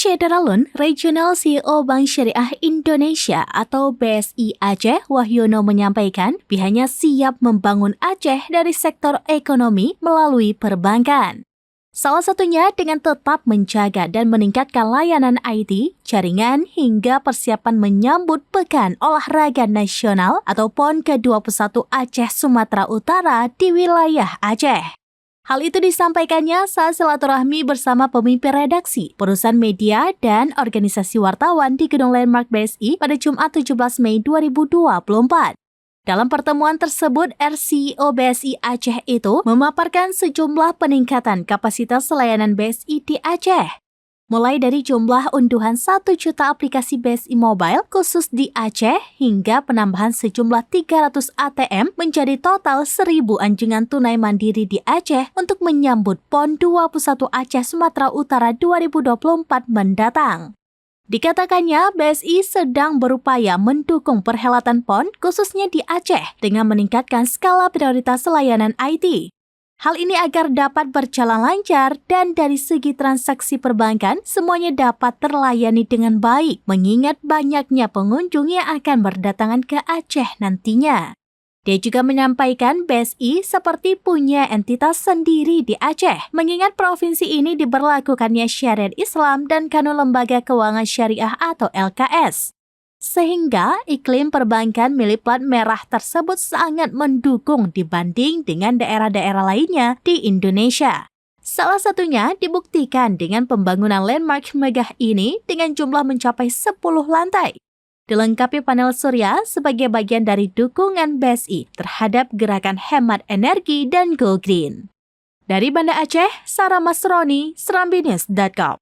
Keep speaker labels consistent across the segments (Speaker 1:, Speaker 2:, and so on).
Speaker 1: Syederalun, Regional CEO Bank Syariah Indonesia atau BSI Aceh, Wahyono menyampaikan pihaknya siap membangun Aceh dari sektor ekonomi melalui perbankan. Salah satunya dengan tetap menjaga dan meningkatkan layanan IT, jaringan hingga persiapan menyambut Pekan Olahraga Nasional atau PON ke-21 Aceh Sumatera Utara di wilayah Aceh. Hal itu disampaikannya saat silaturahmi bersama pemimpin redaksi, perusahaan media, dan organisasi wartawan di Gedung Landmark BSI pada Jumat 17 Mei 2024. Dalam pertemuan tersebut, RCEO BSI Aceh itu memaparkan sejumlah peningkatan kapasitas layanan BSI di Aceh. Mulai dari jumlah unduhan 1 juta aplikasi BSI Mobile khusus di Aceh hingga penambahan sejumlah 300 ATM menjadi total 1.000 anjungan tunai mandiri di Aceh untuk menyambut PON 21 Aceh Sumatera Utara 2024 mendatang. Dikatakannya, BSI sedang berupaya mendukung perhelatan PON khususnya di Aceh dengan meningkatkan skala prioritas layanan IT. Hal ini agar dapat berjalan lancar dan dari segi transaksi perbankan semuanya dapat terlayani dengan baik mengingat banyaknya pengunjung yang akan berdatangan ke Aceh nantinya. Dia juga menyampaikan BSI seperti punya entitas sendiri di Aceh, mengingat provinsi ini diberlakukannya syariat Islam dan kanun lembaga keuangan syariah atau LKS. Sehingga iklim perbankan milik plat merah tersebut sangat mendukung dibanding dengan daerah-daerah lainnya di Indonesia. Salah satunya dibuktikan dengan pembangunan landmark megah ini dengan jumlah mencapai 10 lantai. Dilengkapi panel surya sebagai bagian dari dukungan BSI terhadap gerakan hemat energi dan go green. Dari Banda Aceh, Sarah Masroni, serambinews.com.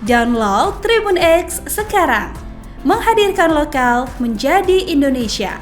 Speaker 2: Download Tribun X sekarang, menghadirkan lokal menjadi Indonesia.